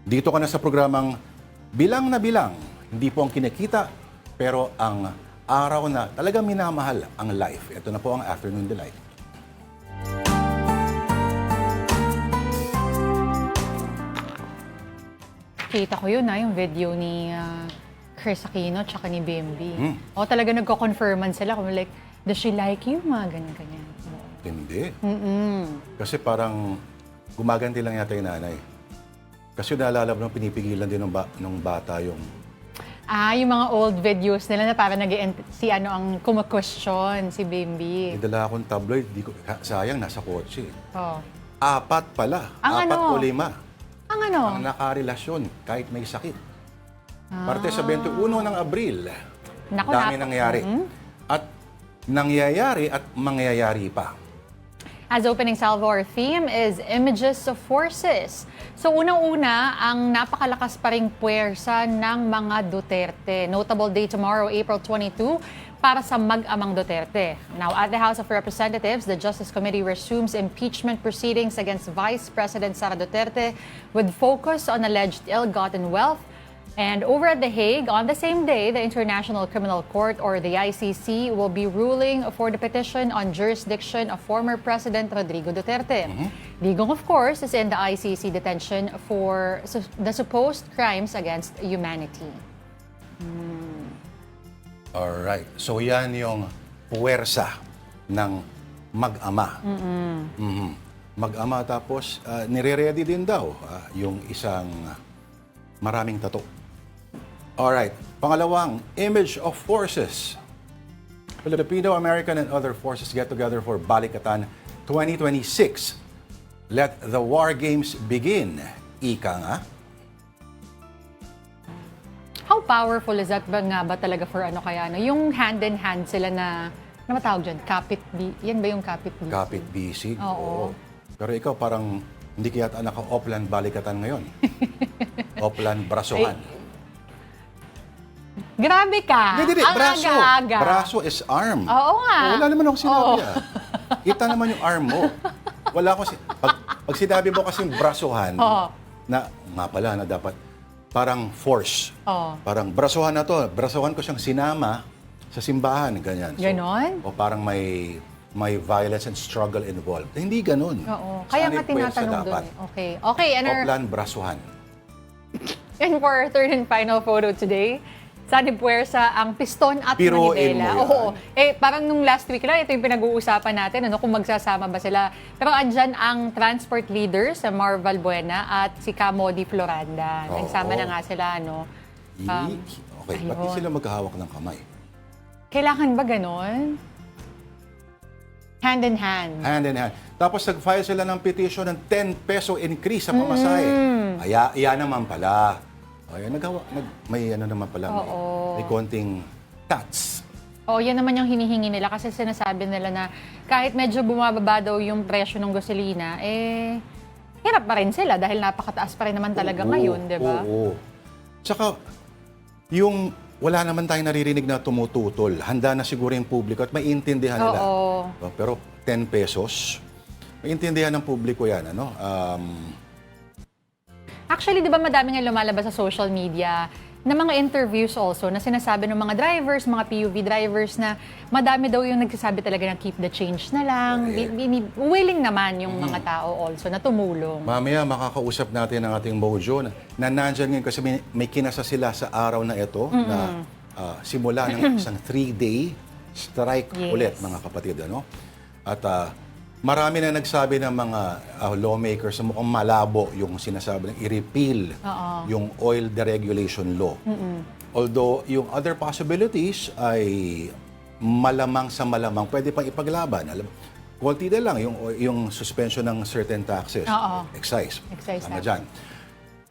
Dito ka na sa programang Bilang na Bilang. Hindi po ang kinikita, pero ang araw na talagang minamahal ang life. Ito na po ang Afternoon Delight. Kita ko yun yung video ni Chris Aquino tsaka ni Bimby. O talaga nagko-confirman sila kung like, does she like you? Mga ganyan-ganyan. Hindi. Kasi parang gumaganti lang yata yung nanay. Kasi naalala mo, pinipigilan din ng bata yung... Yung mga old videos nila na parang si ang kumakwestiyon, si Bimby. Idala akong tabloid, sayang, nasa kotse. Oh. 4 pala. Ang 4 o 5. Ang ano? Ang nakarelasyon, kahit may sakit. Parte sa 21 ng Abril. Naku, dami nangyayari. At nangyayari at mangyayari pa. As opening salvo, our theme is Images of Forces. So unang-una, ang napakalakas pa ring puwersa ng mga Duterte. Notable day tomorrow, April 22, para sa mag-amang Duterte. Now, at the House of Representatives, the Justice Committee resumes impeachment proceedings against Vice President Sara Duterte with focus on alleged ill-gotten wealth. And over at The Hague, on the same day, the International Criminal Court, or the ICC, will be ruling for the petition on jurisdiction of former President Rodrigo Duterte. Digong, of course, is in the ICC detention for the supposed crimes against humanity. Alright. So yan yung puwersa ng mag-ama. Mag-ama, tapos nire-ready din daw yung isang maraming tato. Alright. Pangalawang, Image of Forces. Filipino-American and other forces get together for Balikatan 2026. Let the war games begin. Ika nga. How powerful is that ba talaga for kaya? Yung hand-in-hand sila na matawag dyan? Yan ba yung kapit bisig? Kapit bisig. Oo. Pero ikaw parang hindi kaya naka-Oplan Balikatan ngayon. Oplan Brasuhan. Grabe ka! Hindi, Ang braso. aga-aga. Braso is arm. Oo nga. Wala naman ako sinabi Kita naman yung arm mo. Wala ako pag sinabi mo kasing brasuhan, na nga pala na dapat parang force. Parang brasuhan na to. Brasuhan ko siyang sinama sa simbahan. Ganyan. So, Ganon? O parang may violence and struggle involved. Hindi ganun. Oo. Kaya nga tinatanong doon. Okay. Okay, and Oplan Brasuhan. for our third and final photo today, sa puwersa ang piston at Piruin manibela. mo yan. Oo. Parang nung last week lang, ito yung pinag-uusapan natin, kung magsasama ba sila. Pero andyan ang transport leaders, sa Marval Buena at si Camody Floranda. Nagsama na nga sila, Okay, pati sila magkahawak ng kamay. Kailangan ba ganon? Hand in hand. Hand in hand. Tapos nag-file sila ng petition ng 10 peso increase sa pamasahe. Ayan naman pala. Ayan, may naman pala, may konting tats. Yan naman yung hinihingi nila kasi sinasabi nila na kahit medyo bumababa daw yung presyo ng gasolina, hirap pa rin sila dahil napakataas pa rin naman talaga ngayon, di ba? Oo. Tsaka, wala naman tayong naririnig na tumututol. Handa na siguro yung publiko at maiintindihan nila. Pero 10 pesos, maiintindihan ng publiko yan, Actually, di ba madami nga lumalabas sa social media na mga interviews also na sinasabi ng mga drivers, mga PUV drivers na madami daw yung nagsasabi talaga na keep the change na lang. Willing naman yung mga tao also na tumulong. Mamaya makakausap natin ang ating Mojo na nandyan ngayon kasi may kinasa sila sa araw na ito na simula ng isang 3-day strike ulit, mga kapatid. At marami na nagsabi ng mga lawmakers na mukhang malabo yung sinasabi ng i-repeal yung oil deregulation law. Although yung other possibilities ay malamang sa malamang pwede pang ipaglaban. Kunti na lang yung suspension ng certain taxes. Excise. Tama dyan.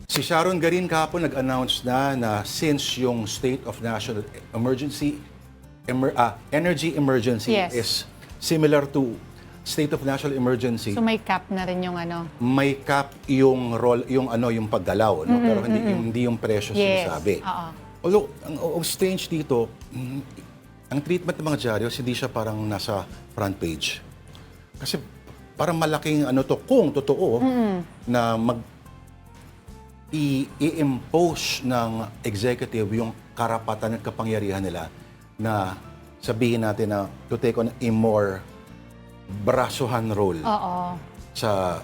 Si Sharon Garin kahapon nag-announce na since yung state of national emergency, energy emergency is similar to state of national emergency. So may cap na rin yung May cap yung yung paggalaw, pero hindi yung presyo sinasabi. Although ang strange dito, ang treatment ng mga dyaryo, hindi siya parang nasa front page. Kasi parang malaking kung totoo na i-impose ng executive yung karapatan at kapangyarihan nila na sabihin natin na to take on a more brasuhan role Oo. sa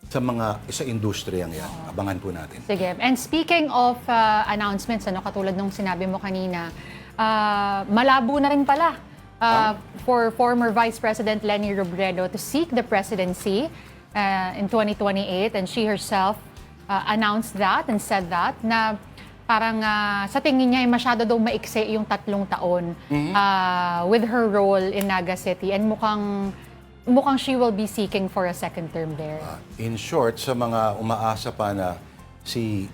sa industriyang yan. Abangan po natin. Sige. And speaking of announcements, katulad nung sinabi mo kanina, malabo na rin pala for former Vice President Leni Robredo to seek the presidency in 2028, and she herself announced that and said that na parang sa tingin niya ay masyado daw maikse yung 3 taon with her role in Naga City, and mukhang she will be seeking for a second term there. In short, sa mga umaasa pa na si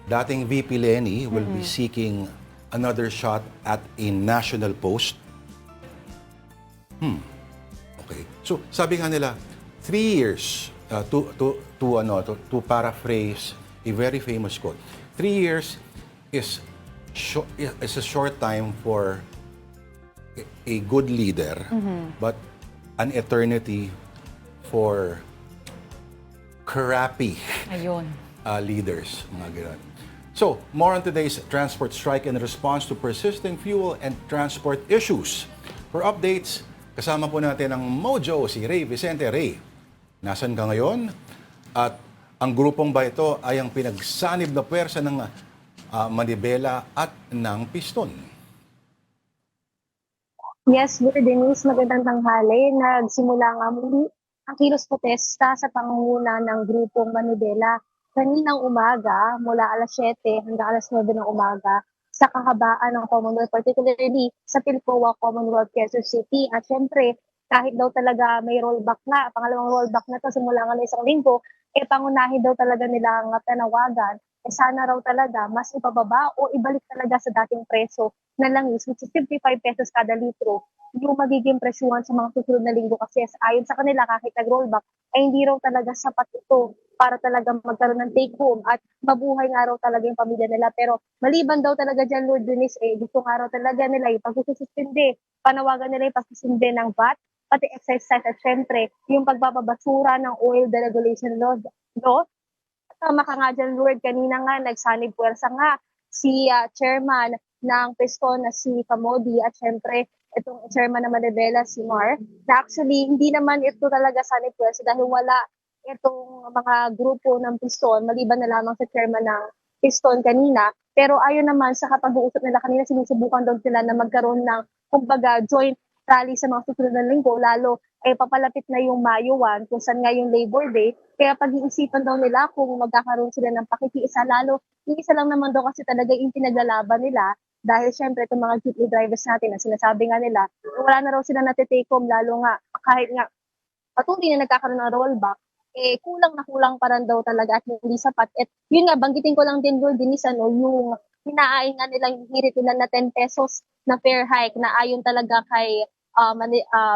dating VP Leni will be seeking another shot at a national post. Okay. So, sabi nga nila, 3 years to paraphrase a very famous quote. 3 years is a short time for a good leader, but an eternity for crappy Ayun. leaders, mga ganun. So, more on today's transport strike in response to persisting fuel and transport issues. For updates, kasama po natin ang Mojo, si Ray Vicente. Ray, nasan ka ngayon? At ang grupong ba ito ay ang pinagsanib na pwersa ng manibela at ng piston? Yes, Good Denise, magandang tanghali. Nagsimula nga muli ang kilos protesta sa pangunguna ng grupong Manibela kaninang umaga mula alas 7 hanggang alas 9 ng umaga sa kahabaan ng Commonwealth, particularly sa Pilcoa Commonwealth, Quezon City. At syempre, kahit daw talaga may rollback na, pangalawang rollback na to simula nga ng isang linggo, pangunahin daw talaga nila ang panawagan, sana raw talaga mas ipababa o ibalik talaga sa dating preso na langis, which is 55 pesos kada litro, yung magiging presyuhan sa mga susunod na linggo, kasi ayon sa kanila kahit nag-rollback ay hindi raw talaga sapat ito para talaga magkaroon ng take home at mabuhay nga raw talaga yung pamilya nila. Pero maliban daw talaga dyan, Lord Denise, gusto nga raw talaga nila yung pagsusustinde, panawagan nila yung pagsusundin ng VAT, pati exercise at syempre yung pagbababasura ng oil deregulation law. Tama ka nga dyan, Lord, kanina nga nagsanib puwersa nga si chairman ng Piston na si Camodi at syempre itong chairman ng Manibela si Mar, na actually hindi naman ito talaga sanib puwersa dahil wala itong mga grupo ng Piston maliban na lamang sa chairman ng Piston kanina. Pero ayon naman sa kapag-uusap nila kanina, sinusubukan daw sila na magkaroon ng kumbaga joint rally sa mga susunod na linggo, lalo ay papalapit na yung Mayo 1 kung saan nga yung Labor Day. Kaya pag-iisipan daw nila kung magkakaroon sila ng pakikiisa, lalo isa lang naman daw kasi talaga yung pinaglalaban nila, dahil syempre itong mga jeepney drivers natin na sinasabi nga nila wala na raw sila natitake home, lalo nga kahit nga patuloy na nagkakaroon ng rollback, kulang na kulang pa rin daw talaga at hindi sapat. At yun nga, banggitin ko lang din, Lord Denise, yung hinaain nga nilang hirit nila na 10 pesos na fare hike na ayon talaga kay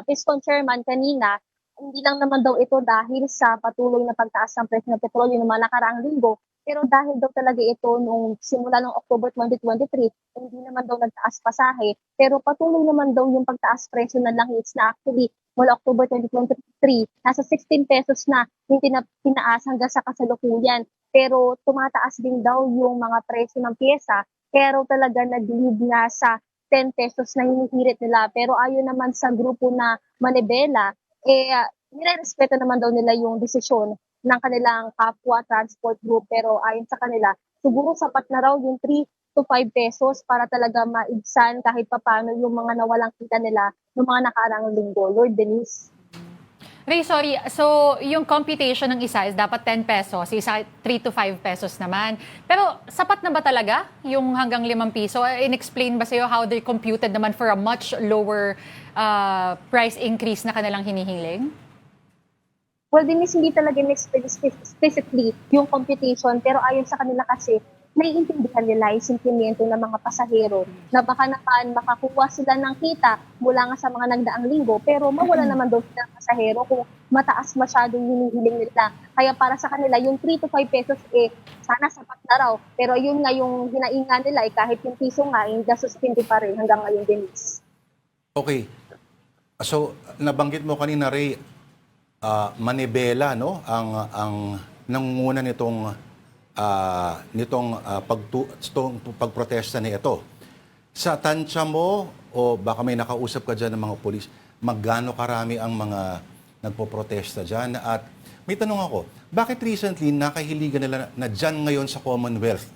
Piston Chairman kanina, hindi lang naman daw ito dahil sa patuloy na pagtaas ng presyo ng petrolyo ng mga nakaraang linggo, pero dahil daw talaga ito nung simula ng October 2023, hindi naman daw nagtaas pasahe, pero patuloy naman daw yung pagtaas presyo ng langis na actually mula October 2023, nasa 16 pesos na yung tinaas hanggang sa kasalukuyan. Pero tumataas din daw yung mga presyo ng pyesa, pero talaga nag-lead nga sa 10 pesos na hinihirit nila. Pero ayon naman sa grupo na Manibela, nire-respeto naman daw nila yung desisyon ng kanilang kapwa transport group. Pero ayon sa kanila, siguro sapat na raw yung 3 to 5 pesos para talaga maibsan kahit papano yung mga nawalang kita nila ng mga nakaraang linggo. Lord Denise. Ray, sorry. So, yung computation ng isa is dapat 10 pesos, isa 3 to 5 pesos naman. Pero sapat na ba talaga yung hanggang 5 piso? In-explain ba sa'yo how they computed naman for a much lower price increase na kanilang hinihiling? Well, Denise, hindi talaga specifically yung computation, pero ayon sa kanila kasi, naiintindihan nila yung sentimiento ng mga pasahero na baka naman makakuha sila ng kita mula nga sa mga nagdaang linggo, pero mawala naman daw sila ng pasahero kung mataas masyadong hinihiling nila. Kaya para sa kanila, yung 3 to 5 pesos sana sapat na raw. Pero yun nga yung hinainga nila, kahit yung piso nga, hindi suspendi pa rin hanggang ngayon, Denise. Okay. So, nabanggit mo kanina, Ray, Manibela, no? Ang nangunguna nitong nitong pagprotesta ni ito. Sa tansya mo, o baka may nakausap ka dyan ng mga polis, maggaano karami ang mga nagpo-protesta dyan? At may tanong ako, bakit recently nakahiligan nila na dyan ngayon sa Commonwealth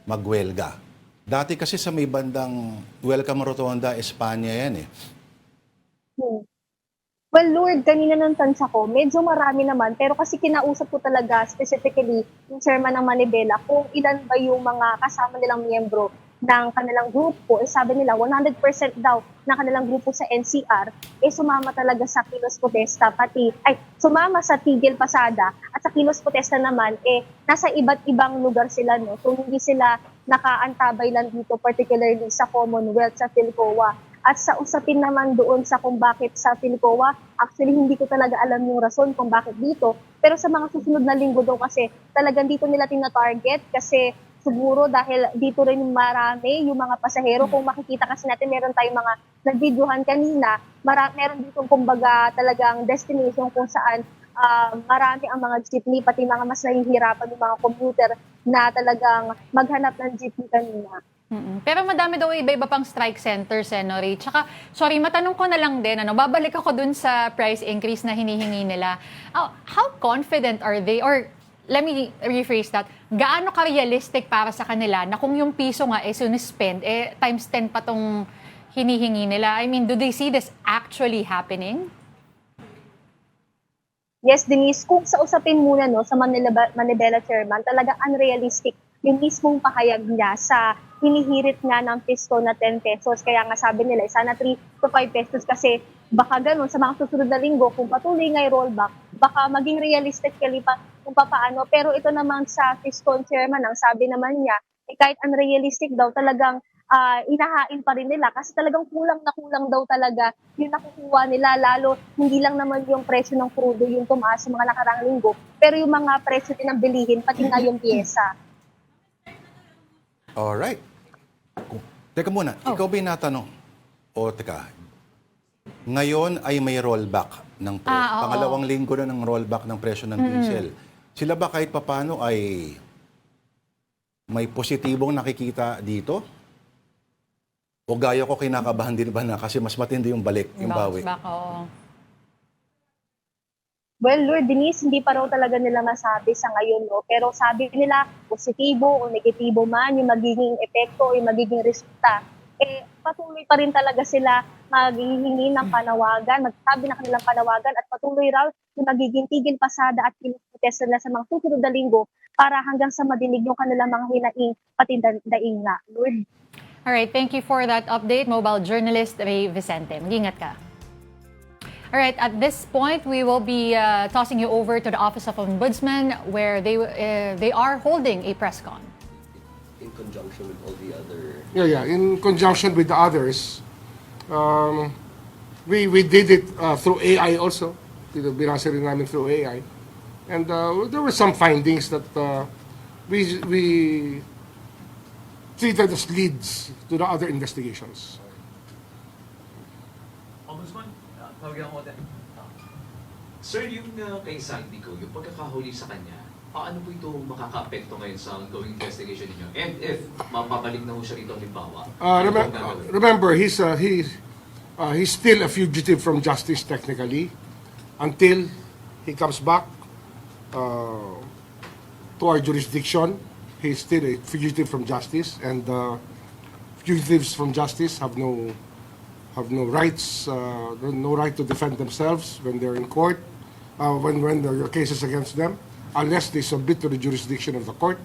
magwelga? Dati kasi sa may bandang Welcome Rotonda, Espanya yan eh. Well, Lord, kanina ng tansa ko, medyo marami naman, pero kasi kinausap ko talaga specifically yung chairman ng Manibela kung ilan ba yung mga kasama nilang miyembro ng kanilang grupo. Sabi nila, 100% daw ng kanilang grupo sa NCR, sumama talaga sa kilos protesta, sumama sa Tigil Pasada, at sa kilos protesta naman, nasa iba't ibang lugar sila, no? So, hindi sila nakaantabay lang dito, particularly sa Commonwealth, sa Philcoa. At sa usapin naman doon sa kung bakit sa Philcoa, actually hindi ko talaga alam yung rason kung bakit dito. Pero sa mga susunod na linggo daw kasi talagang dito nila tina-target kasi siguro dahil dito rin marami yung mga pasahero. Kung makikita kasi natin meron tayong mga nag-videohan kanina, meron dito kumbaga talagang destination kung saan marami ang mga jeepney, pati mga mas nahihirapan yung mga commuter na talagang maghanap ng jeepney kanina. Pero madami daw iba-iba pang strike centers, Ray. Tsaka, sorry, matanong ko na lang din, babalik ako dun sa price increase na hinihingi nila. How confident are they? Or, let me rephrase that. Gaano ka-realistic para sa kanila na kung yung piso nga sunispend, times 10 pa tong hinihingi nila? I mean, do they see this actually happening? Yes, Denise, kung sa usapin muna sa Manibela chairman, talagang unrealistic yung mismong pahayag niya sa hinihirit nga ng pisto na 10 pesos. Kaya nga sabi nila, sana 3 to 5 pesos kasi baka ganun sa mga susunod na linggo, kung patuloy nga rollback, baka maging realistic pa kung paano. Pero ito naman sa Fiscon chairman, ang sabi naman niya, kahit unrealistic daw, talagang inahain pa rin nila kasi talagang kulang na kulang daw talaga yung nakukuha nila, lalo hindi lang naman yung presyo ng crudo yung tumaas sa mga nakarang linggo, pero yung mga presyo din ng bilihin, pati nga yung pyesa. Alright. Teka muna, ikaw ba yung natanong? Ngayon ay may rollback ng presyo. Pangalawang linggo na ng rollback ng presyo ng diesel. Sila ba kahit papano ay may positibong nakikita dito? O gaya ko kinakabahan din ba na kasi mas matindi yung balik, yung bawi? Bounce back, oo. Well, Lord Denise, hindi pa raw talaga nila masabi sa ngayon, no? Pero sabi nila, positibo o negatibo man yung magiging epekto o yung magiging resulta, patuloy pa rin talaga sila maghihingi ng panawagan, magsabi ng kanilang panawagan at patuloy raw yung magiging tigil pasada at protesta nila sa mga susunod na linggo para hanggang sa madinig yung kanilang mga hinaing pati daing nga. Lord. Alright, thank you for that update, mobile journalist Ray Vicente. Mag-ingat ka. Alright, at this point, we will be tossing you over to the Office of Ombudsman where they are holding a press con. In conjunction with all the other... Yeah. In conjunction with the others, we did it through AI also. Binasa rin namin through AI. And there were some findings that we treated as leads to the other investigations. Ombudsman, tawagin ako natin. Sir, yung kay Sandico, yung pagkakahuli sa kanya, paano po ito makaka-apekto ngayon sa ongoing investigation ninyo? And if mapapalik na ho siya rito, halimbawa, remember, he's still a fugitive from justice technically until he comes back to our jurisdiction. He's still a fugitive from justice, and fugitives from justice have no rights, no right to defend themselves when they're in court, when there are cases against them, unless they submit to the jurisdiction of the court.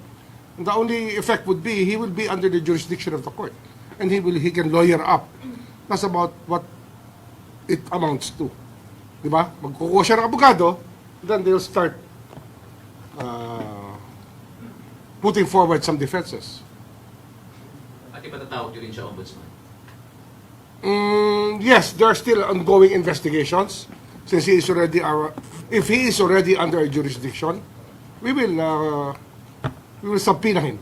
And the only effect would be he will be under the jurisdiction of the court, and he can lawyer up. That's about what it amounts to, di ba? Magkukuha siya ng abogado, then they'll start putting forward some defenses. at ipatatawag nyo rin siya, Ombudsman? Yes, there are still ongoing investigations. Since if he is already under our jurisdiction, we will subpoena him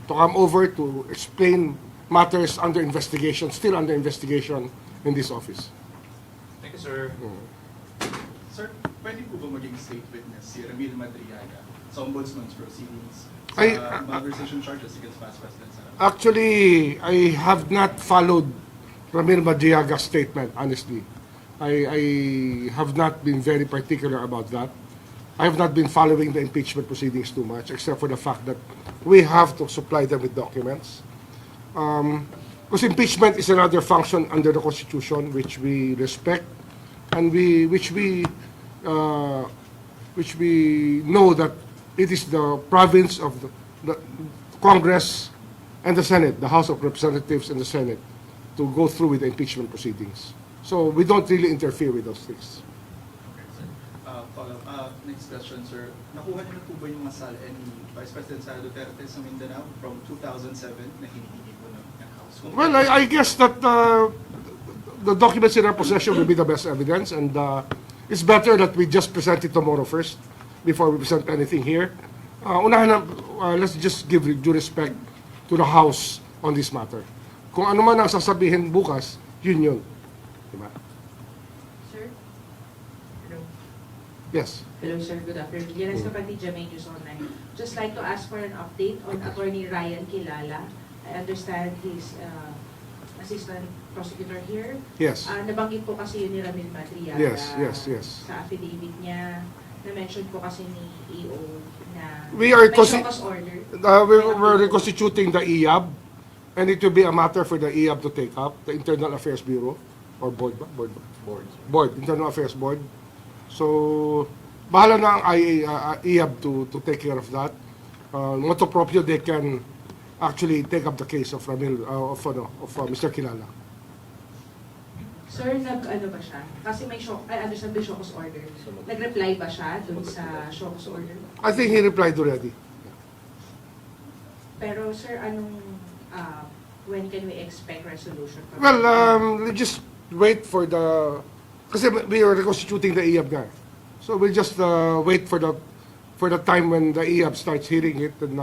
to come over to explain matters under investigation, still under investigation in this office. Thank you, sir. Sir, pwede po ba maging state witness si Ramil Madriaga sa ombudsman's proceedings I- sa malversation charges against Vice President Sara? Actually, I have not followed Ramil Madriaga's statement, honestly. I have not been very particular about that. I have not been following the impeachment proceedings too much, except for the fact that we have to supply them with documents. Because impeachment is another function under the Constitution, which we respect, and which we know that it is the province of the Congress and the Senate, the House of Representatives and the Senate, to go through with the impeachment proceedings. So we don't really interfere with those things. Okay, sir. Next question, sir. Nakuha niyo na po ba yung masala ni Vice President Sara Duterte sa Mindanao from 2007 na hinihingi po ng House? Well, I guess that the documents in our possession will be the best evidence, and it's better that we just present it tomorrow first before we present anything here. Let's just give due respect to the House on this matter. Kung ano man ang sasabihin bukas, yun. Diba? Sir? Hello. Yes. Hello, sir. Good afternoon. Yanas Kapatid, Jamay News Online. Just like to ask for an update on Attorney Ryan Kilala. I understand he's assistant prosecutor here. Yes. Nabanggit po kasi yun ni Ramil Madriaga. Yes. Sa affidavit niya, na-mention po kasi ni EO na We are may show cause order. We're reconstituting the IAB, and it will be a matter for the IAB to take up, the Internal Affairs Bureau, or board ba? Board, Internal Affairs Board. So, bahala na ang IAB to take care of that. Motu proprio, they can actually take up the case of Ramil, of Mr. Kilala. Sir, nag-ano ba siya? Kasi may show, I understand may show cause order. Nag-reply ba siya dun sa show cause order? I think he replied already. Pero sir, when can we expect resolution? from Well, the- we just wait for the... Kasi we are reconstituting the IAB na. So we'll just wait for the time when the IAB starts hearing it, and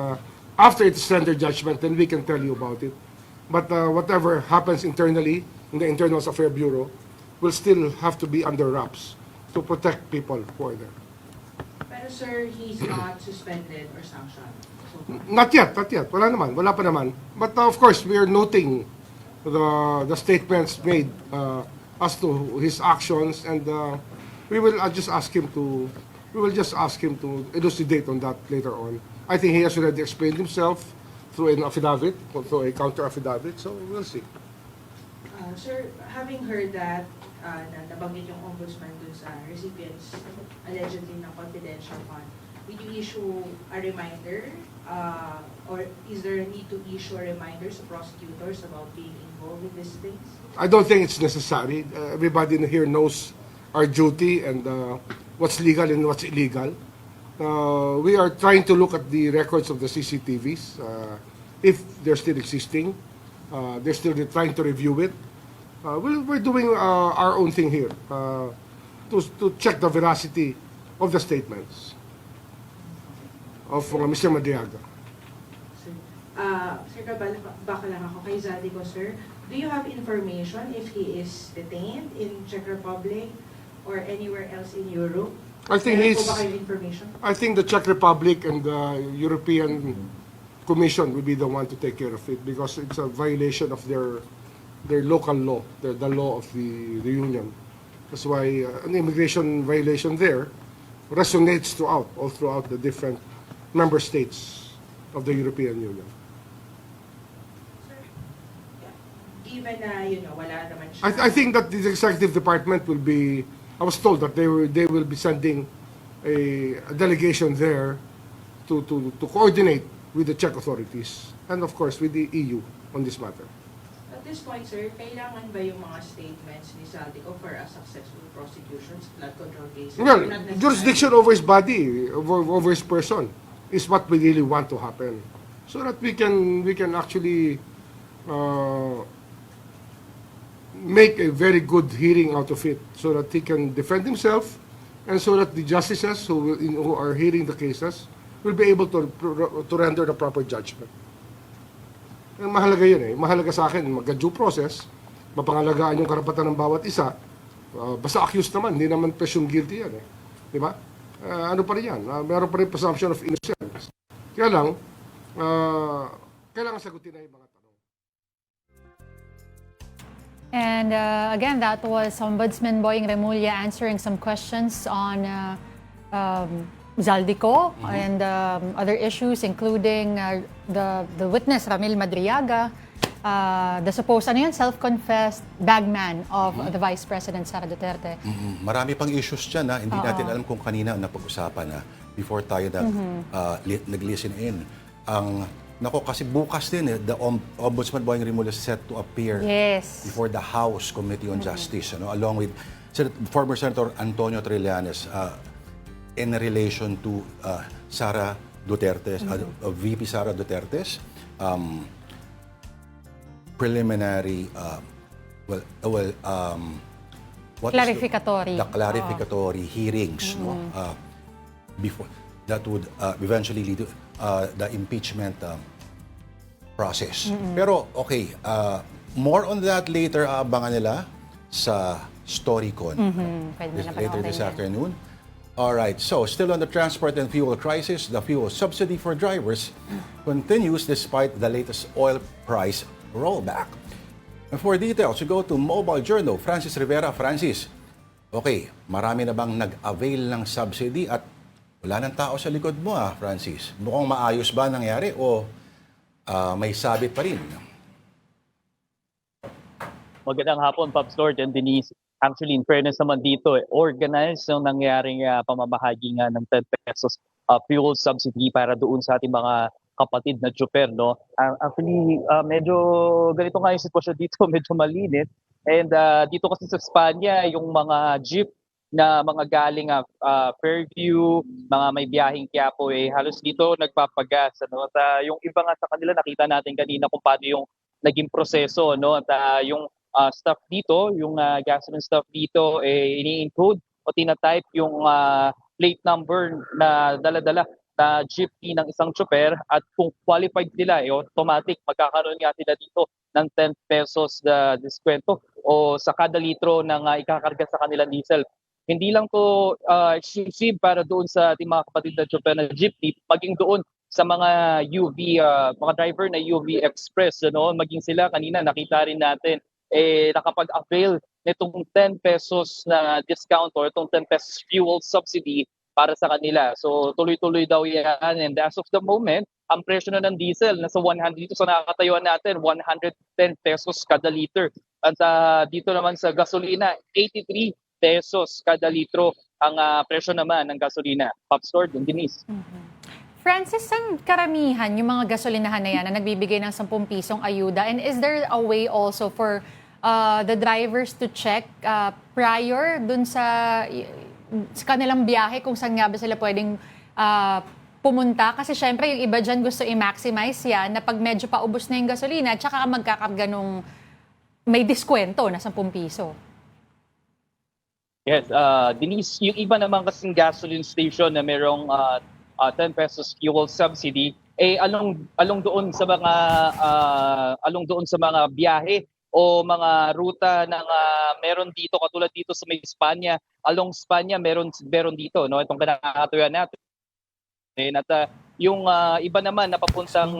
after it's rendered judgment, then we can tell you about it. But whatever happens internally in the Internal Affairs Bureau will still have to be under wraps to protect people who are there. Pero sir, he's not suspended or sanctioned. So, Not yet. Wala pa naman. But of course, we are noting the statements made as to his actions, and we will just ask him to elucidate on that later on. I think he has already explained himself through an affidavit, through a counter affidavit. So we'll see. sir, having heard that, na nabanggit yung ombudsman dun sa recipients allegedly ng confidential fund, will you issue a reminder, or is there a need to issue a reminder to prosecutors about being involved in these things? I don't think it's necessary. Everybody here knows our duty and what's legal and what's illegal. We are trying to look at the records of the CCTVs, if they're still existing. They're still trying to review it. We're doing our own thing here to check the veracity of the statements of Mr. Madriaga. Sir, sir, baka lang ako kay Zadico, sir. Do you have information if he is detained in Czech Republic or anywhere else in Europe? I think Meron he's. po ba kayong information? I think the Czech Republic and the European Commission will be the one to take care of it, because it's a violation of their local law, the law of the Union. That's why an immigration violation there resonates all throughout the different member states of the European Union. Given na, wala naman siya. I think that the executive department will be. I was told that they will be sending a delegation there to coordinate with the Czech authorities and of course with the EU on this matter. At this point, sir, kailangan ba yung mga statements ni Zaldico for a successful prosecution sa flood control cases? Well, Or not necessarily? jurisdiction over his body, over his person, is what we really want to happen, so that we can actually make a very good hearing out of it, so that he can defend himself, and so that the justices who are hearing the cases will be able to render the proper judgment. And mahalaga yun eh. Mahalaga sa akin, mag-due process, mapangalagaan yung karapatan ng bawat isa. Basta accused naman, hindi naman presumed guilty yan eh. Di ba? ano pa rin yan, meron pa rin presumption of innocence. Kaya lang, kailangan sagutin na yung mga tanong. And again, that was Ombudsman Boying Remulla answering some questions on Zaldico and other issues, including the witness, Ramil Madriaga, the supposed self-confessed bagman of the Vice President, Sara Duterte. Marami pang issues dyan na hindi natin alam kung kanina napag-usapan na before tayo nag-listen in. Nako, kasi bukas din the Ombudsman Boying Remulla is set to appear before the House Committee on Justice, along with former Senator Antonio Trillanes in relation to Sara Duterte, VP Sara Duterte's preliminary, Clarificatory. The clarificatory hearings, before that would eventually lead to the impeachment process. Pero okay, more on that later, abangan nila sa StoryCon later this afternoon. All right, so still on the transport and fuel crisis, the fuel subsidy for drivers continues despite the latest oil price rollback. And for details, we go to Mobile Journal. Francis Rivera. Francis, okay, marami na bang nag-avail ng subsidy at wala nang tao sa likod mo, Francis? Mukhang maayos ba nangyari o may sabit pa rin? Magandang hapon, Pops Lord and Denise. Actually, in fairness naman dito, organized yung nangyaring pamamahagi nga ng 10 pesos fuel subsidy para doon sa ating mga kapatid na tsuper, no? Actually, medyo ganito nga yung sitwasyon dito, medyo malinit. And dito kasi sa Espanya, yung mga jeep na mga galing Fairview, mga may biyaheng Quiapo, halos dito nagpapagas. Ano? At yung iba nga sa kanila, nakita natin kanina kung paano yung naging proseso. No? At yung staff dito, yung gasoline staff dito, ini-encode o tinatype yung plate number na dala-dala na jeepney ng isang chopper at kung qualified sila, automatic magkakaroon nga sila dito ng 10 pesos na diskwento o sa kada litro ng ikakarga sa kanilang diesel. Hindi lang to exclusive para doon sa ating mga kapatid na chopper na jeepney, maging doon sa mga UV, mga driver na UV Express, maging sila kanina nakita rin natin nakapag-avail nitong 10 pesos na discount or itong 10 pesos fuel subsidy para sa kanila. So tuloy-tuloy daw yan. And as of the moment, ang presyo na ng diesel nasa 100 dito sa nakakatayuan natin, 110 pesos kada liter. At dito naman sa gasolina, 83 pesos kada litro ang presyo naman ng gasolina. Pops Lord and Denise. Francis, saan karamihan yung mga gasolinahan na yan na nagbibigay ng 10 pisong ayuda? And is there a way also for the drivers to check prior dun sa kanilang biyahe kung saan nga ba sila pwedeng pumunta? Kasi syempre yung iba dyan gusto i-maximize yan na pag medyo paubos na yung gasolina tsaka magkakarga nung may diskwento na 10 piso. Yes, Denise, yung iba naman kasing gasoline station na merong 10 pesos fuel subsidy, along doon sa mga biyahe o mga ruta ng meron dito katulad dito sa may Espanya, along Espanya meron dito, no, itong kinakatuyan natin. At yung iba naman na papuntang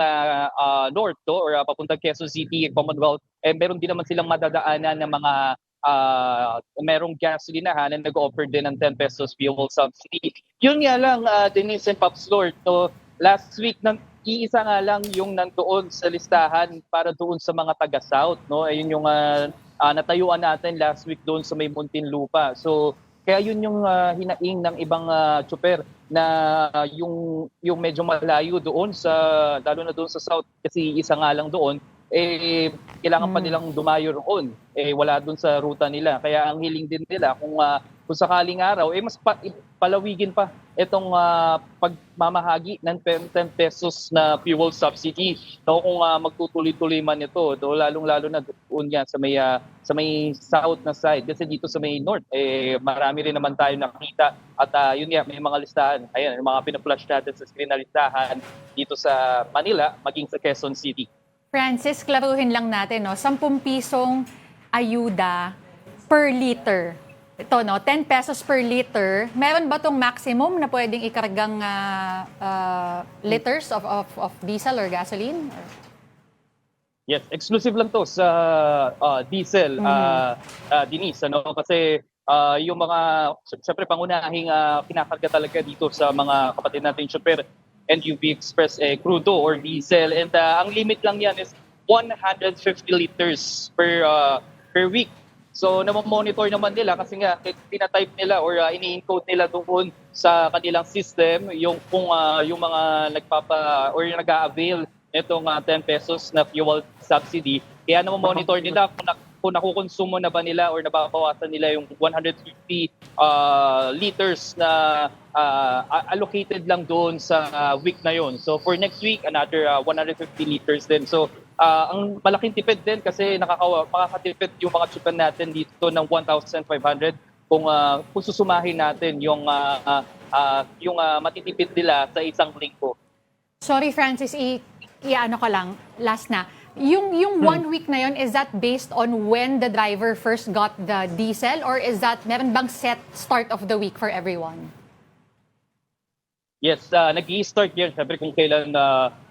north or papuntang Quezon City, Commonwealth, meron din naman silang madadaanan ng mga merong gasolinahan na nag-offer din ng 10 pesos fuel subsidy. Yun nga lang, Denise and Pops Lord, so last week, iisa nga lang yung nandoon sa listahan para doon sa mga taga-South. No? Ayun yung natayuan natin last week doon sa may Muntinlupa. So, kaya yun yung hinaing ng ibang tsuper na yung medyo malayo doon, lalo na doon sa South, kasi isa nga lang doon, kailangan pa nilang dumayo roon. Wala doon sa ruta nila. Kaya ang hiling din nila kung sakaling araw, mas palawigin pa itong pagmamahagi ng 10 pesos na fuel subsidy. No, kung magtutuloy-tuloy man ito, lalong-lalo na doon yan sa may south na side. Kasi dito sa may north, marami rin naman tayo nakita. At yun nga, may mga listahan. Ayan, yung mga pinaflash natin sa screen na listahan dito sa Manila, maging sa Quezon City. Francis, klaruhin lang natin, no? 10 pisong ayuda per liter ito, no, 10 pesos per liter. Meron ba tong maximum na pwedeng ikargang liters of diesel or gasoline? Yes, exclusive lang to sa diesel, Denise, ano? Kasi yung mga, syempre pangunahing kinakarga talaga dito sa mga kapatid natin super NUV Express crudo or diesel. And ang limit lang yan is 150 liters per week. So namomonitor naman nila kasi nga tina-type nila or ini-encode nila doon sa kanilang system yung kung yung mga nagpapa or yung nag-a-avail itong 10 pesos na fuel subsidy. Kaya namomonitor nila kung nakukonsumo na ba nila or nababawasan nila yung 150 liters na allocated lang doon sa week na yon. So for next week, another 150 liters din. So ang malaking tipid din kasi makakatipid yung mga tsupan natin dito ng 1,500 kung susumahin natin yung matitipid nila sa isang linggo. Sorry, Francis, i-ano ka lang, last na. Yung 1 week na yon, is that based on when the driver first got the diesel or is that meron bang set start of the week for everyone? Yes, nag-i-start yan. Siyempre kung kailan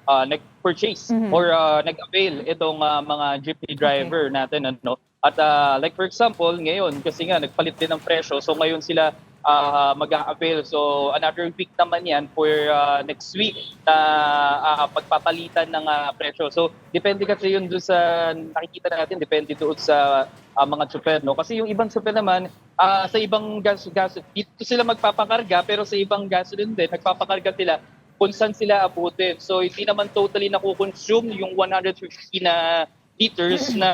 nag-purchase or nag-avail itong mga jeepney driver natin. Ano? At like for example, ngayon, kasi nga nagpalit din ng presyo, so ngayon sila mag-a-avail. So another week naman yan for next week na pagpapalitan ng presyo. So depende kasi yun doon sa nakikita natin, depende doon sa mga super, no? Kasi yung ibang super naman sa ibang gas dito sila magpapakarga, pero sa ibang gasoline din nagpapakarga sila kung saan sila abutin. So hindi naman totally nakukonsume yung 150 na liters na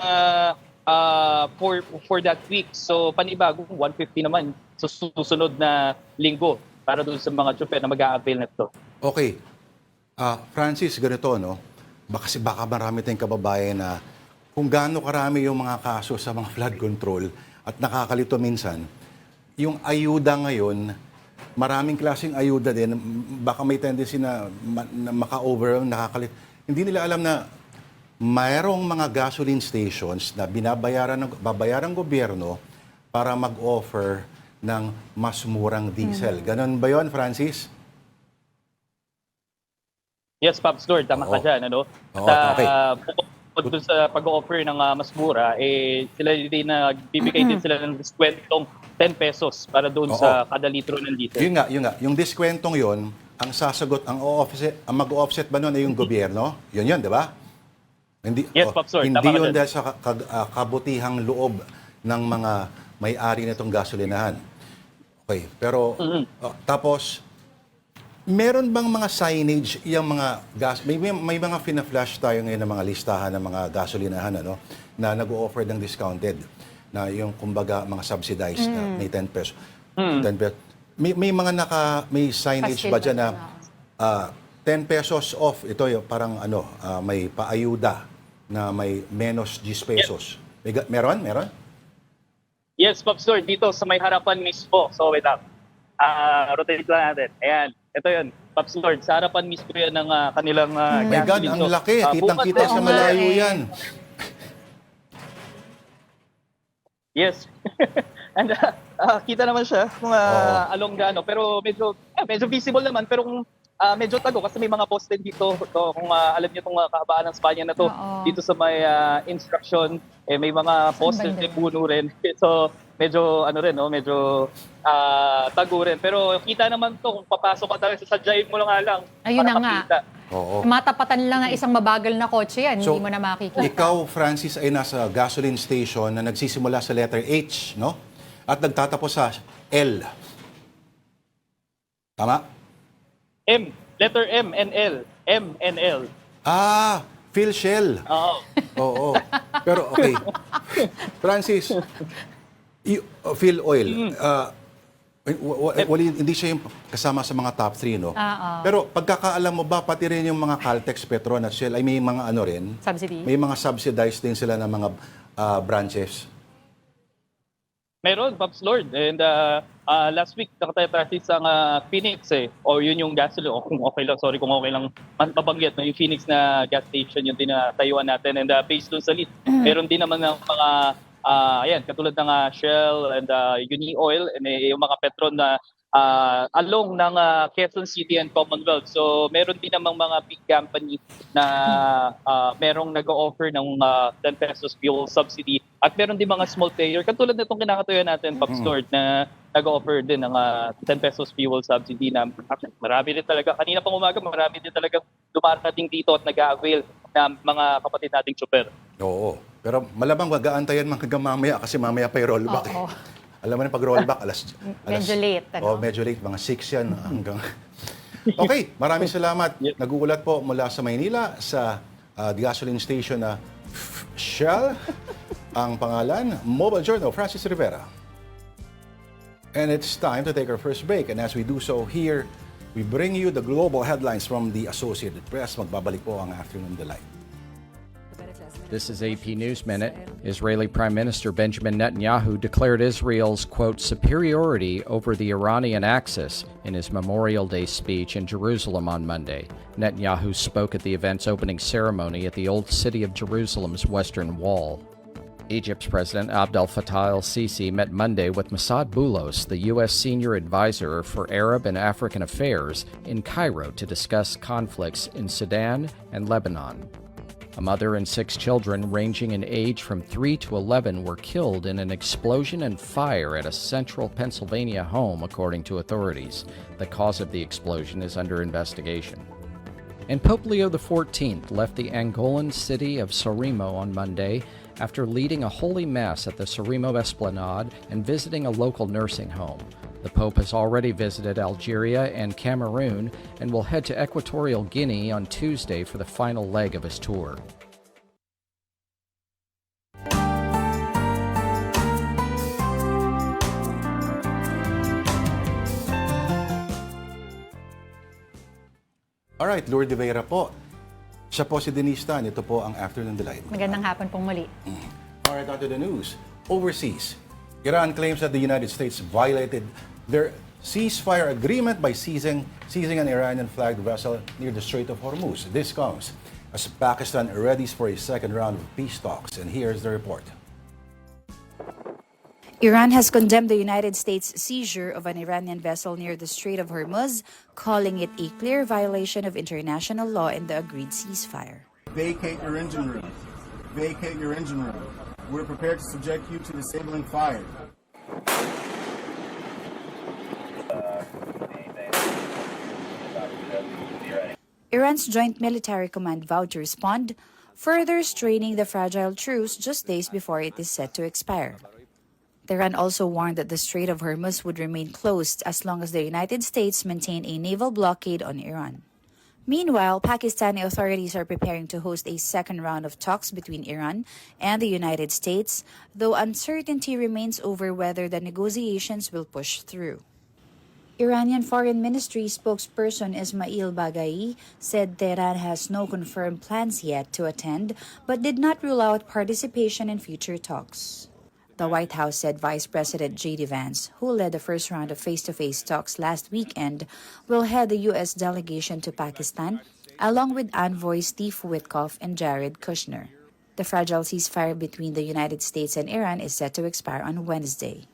for that week. So panibagong 150 naman sa susunod na linggo para doon sa mga chuper na mag-a-avail nito. Okay. Francis, ganito, no? Kasi baka marami tayong kababayan na kung gaano karami yung mga kaso sa mga flood control at nakakalito minsan, yung ayuda ngayon, maraming klaseng ayuda din, baka may tendency na maka-overwhelm, nakakalito. Hindi nila alam na mayroong mga gasoline stations na babayaran ng gobyerno para mag-offer ng mas murang diesel. Ganon ba yon, Francis? Yes, Pops Lord, tama ka dyan. Ano? Okay. Bukod doon sa pag-offer ng mas mura, sila din bibigay din sila ng diskwentong 10 pesos para doon sa kada litro ng diesel. Yun nga. Yung diskwentong yon, ang sasagot, ang mag-offset ba nun ay yung gobyerno? Yun, di ba? Hindi, Yes, Pops Lord, hindi tama ka yun dyan. dahil sa kabutihang loob ng mga may-ari nitong gasolinahan. Okay, pero tapos, meron bang mga signage yung mga gas? May mga fina-flash tayo ngayon ng mga listahan ng mga gasolinahan na nag-o-offer ng discounted na yung kumbaga mga subsidized na may 10 pesos. 10 pesos. May mga may signage ba dyan na 10 pesos off? Ito yung parang may paayuda na may menos 10 pesos. Meron? Yes, Pops Lord, dito sa may harapan mismo. So wait up. Rotate lang natin. Ayan, ito yun. Pops Lord, sa harapan mismo yan ng kanilang My God, ang laki. Kitang-kita sa malayo yan. Yes. And kita naman siya kung along the pero medyo visible naman, pero kung medyo tago kasi may mga poste dito. So, kung alam niyo itong kahabaan ng Spanya na to, dito sa may instruction, may mga poste din puno rin. So medyo medyo tago rin. Pero kita naman to kung papasok ka talaga, sasadyain mo lang. Ayun na nga. Oo. Matapatan lang ng isang mabagal na kotse yan, So, hindi mo na makikita. ikaw, Francis, ay nasa gasoline station na nagsisimula sa letter H, no? At nagtatapos sa L. Tama? M, letter M and L. M and L. Phil Shell. Oo. Oo. Pero okay. Francis, Phil Oil. Hindi siya yung kasama sa mga top 3, no? Pero pagkakaalam mo ba, pati rin yung mga Caltex, Petronas, Shell, ay may mga rin? Subsidy? May mga subsidized din sila ng mga branches. Meron, Pops Lord. And last week, nakatayo-practice ang Phoenix O yun yung gasoline. O kung okay lang, sorry kung okay lang mabanggit. No? Yung Phoenix na gas station, yung tinatayuan natin. And based doon sa list, meron din naman ng mga ayan, katulad ng Shell and Uni Oil, and yung mga Petron na along ng Quezon City and Commonwealth. So meron din namang mga big company na merong nag-offer ng 10 pesos fuel subsidy, at meron din mga small player katulad nitong kinakatuyan natin, Pop Store, na nag-offer din ng 10 pesos fuel subsidy na marami din talaga. Kanina pang umaga, marami din talaga dumarating dito at nag-avail na mga kapatid nating tsuper. Oo. Pero malamang mag-aantayan hanggang mamaya kasi mamaya pa yung rollback. Oo. Alam mo na pag rollback, Medyo late, ano? medyo late. Mga 6 yan hanggang... Okay, maraming salamat. Naguulat po mula sa Maynila sa gasoline station na Shell. Ang pangalan, Mobile Journal, Francis Rivera. And it's time to take our first break. And as we do so here, we bring you the global headlines from the Associated Press. Magbabalik po ang Afternoon Delight. This is AP News Minute. Israeli Prime Minister Benjamin Netanyahu declared Israel's, quote, superiority over the Iranian axis in his Memorial Day speech in Jerusalem on Monday. Netanyahu spoke at the event's opening ceremony at the Old City of Jerusalem's Western Wall. Egypt's President Abdel Fattah el-Sisi met Monday with Mossad Boulos, the U.S. Senior Advisor for Arab and African Affairs, in Cairo to discuss conflicts in Sudan and Lebanon. A mother and 6 children ranging in age from 3 to 11 were killed in an explosion and fire at a central Pennsylvania home, according to authorities. The cause of the explosion is under investigation. And Pope Leo XIV left the Angolan city of Sorimo on Monday after leading a Holy Mass at the Sorimo Esplanade and visiting a local nursing home. The Pope has already visited Algeria and Cameroon and will head to Equatorial Guinea on Tuesday for the final leg of his tour. Alright, Lourdes Vera po. Siya po si Denise Tan. Ito po ang Afternoon Delight. Magandang hapon pong muli. Alright, on to the news. Overseas, Iran claims that the United States violated their ceasefire agreement by seizing an Iranian-flagged vessel near the Strait of Hormuz. This comes as Pakistan readies for a second round of peace talks. And here's the report. Iran has condemned the United States' seizure of an Iranian vessel near the Strait of Hormuz, calling it a clear violation of international law and the agreed ceasefire. Vacate your engine room. Vacate your engine room. We're prepared to subject you to disabling fire. Iran's Joint Military Command vowed to respond, further straining the fragile truce just days before it is set to expire. Tehran also warned that the Strait of Hormuz would remain closed as long as the United States maintain a naval blockade on Iran. Meanwhile, Pakistani authorities are preparing to host a second round of talks between Iran and the United States, though uncertainty remains over whether the negotiations will push through. Iranian Foreign Ministry spokesperson Ismail Baghai said Tehran has no confirmed plans yet to attend, but did not rule out participation in future talks. The White House said Vice President J.D. Vance, who led the first round of face-to-face talks last weekend, will head the U.S. delegation to Pakistan, along with envoys Steve Witkoff and Jared Kushner. The fragile ceasefire between the United States and Iran is set to expire on Wednesday.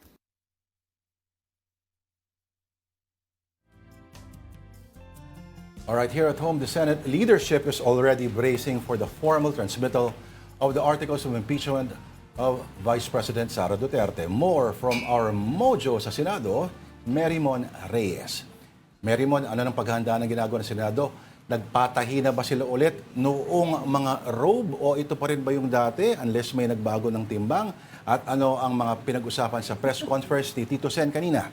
All right, here at home, the Senate leadership is already bracing for the formal transmittal of the articles of impeachment of Vice President Sara Duterte. More from our mojo sa Senado, Merrimon Reyes. Merrimon, ano ng paghahanda ng ginagawa ng Senado? Nagpatahi na ba sila ulit noong mga robe o ito pa rin ba yung dati unless may nagbago ng timbang? At ano ang mga pinag-usapan sa press conference ni Tito Sen kanina?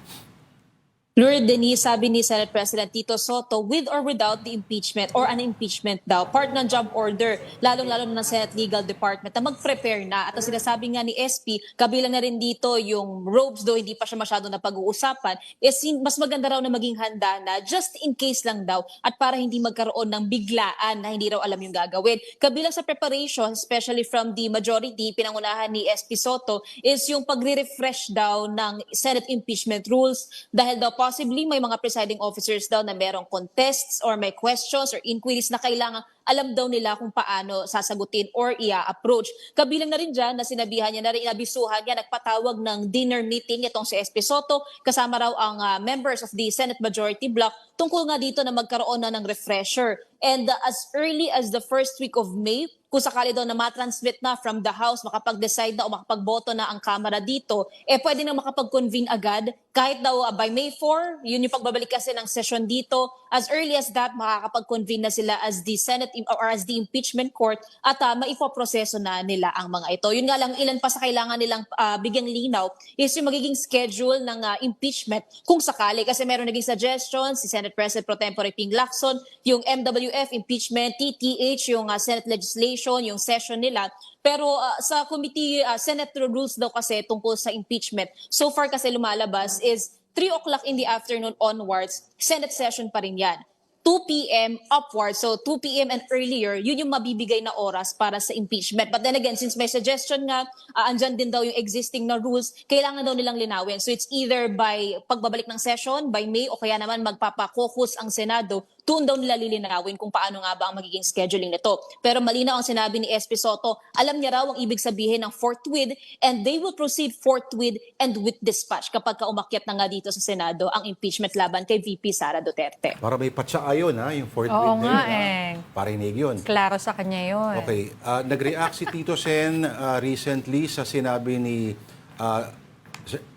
Lourdes, Denise, sabi ni Senate President Tito Soto, with or without the impeachment or an impeachment daw, part ng job order, lalong-lalo na ng Senate Legal Department na mag-prepare na. At ang sinasabi nga ni SP, kabilang na rin dito yung robes, though hindi pa siya masyado na pag-uusapan, is mas maganda raw na maging handa na just in case lang daw at para hindi magkaroon ng biglaan na hindi raw alam yung gagawin. Kabilang sa preparation, especially from the majority, pinangunahan ni SP Soto, is yung pagre-refresh daw ng Senate impeachment rules dahil daw possibly may mga presiding officers daw na merong contests or may questions or inquiries na kailangan alam daw nila kung paano sasagutin or i-approach. Kabilang na rin dyan na sinabihan niya na rin, inabisuhan niya, nagpatawag ng dinner meeting itong si SP Soto, kasama raw ang members of the Senate Majority Bloc tungkol nga dito na magkaroon na ng refresher. And as early as the first week of May, kung sakali daw na matransmit na from the House, makapag-decide na o makapagboto na ang Kamara dito, pwede na makapag-convene agad. Kahit daw by May 4, yun yung pagbabalik kasi ng session dito. As early as that, makakapag-convene na sila as the Senate or as the impeachment court at maipoproseso na nila ang mga ito. Yun nga lang, ilan pa sa kailangan nilang bigyang linaw is yung magiging schedule ng impeachment kung sakali. Kasi meron naging suggestion si Senate President Pro Tempore Ping Lacson, yung MWF impeachment, TTH, yung Senate legislation, yung session nila. Pero sa committee, Senate rules daw kasi tungkol sa impeachment. So far kasi lumalabas is 3 o'clock in the afternoon onwards, Senate session pa rin yan. 2 p.m. upwards, so 2 p.m. and earlier, yun yung mabibigay na oras para sa impeachment. But then again, since may suggestion nga, andyan din daw yung existing na rules, kailangan daw nilang linawin. So it's either by pagbabalik ng session, by May, o kaya naman magpapa-caucus ang Senado, doon daw nila lilinawin kung paano nga ba ang magiging scheduling nito. Pero malinaw ang sinabi ni SP Soto, alam niya raw ang ibig sabihin ng forthwith, and they will proceed forthwith and with dispatch kapag umakyat na nga dito sa Senado ang impeachment laban kay VP Sara Duterte. Para may patsa ayon, yung forthwith Oo na nga yun. Parinig yun. Klaro sa kanya yun. Okay. Nag-react si Tito Sen recently sa sinabi ni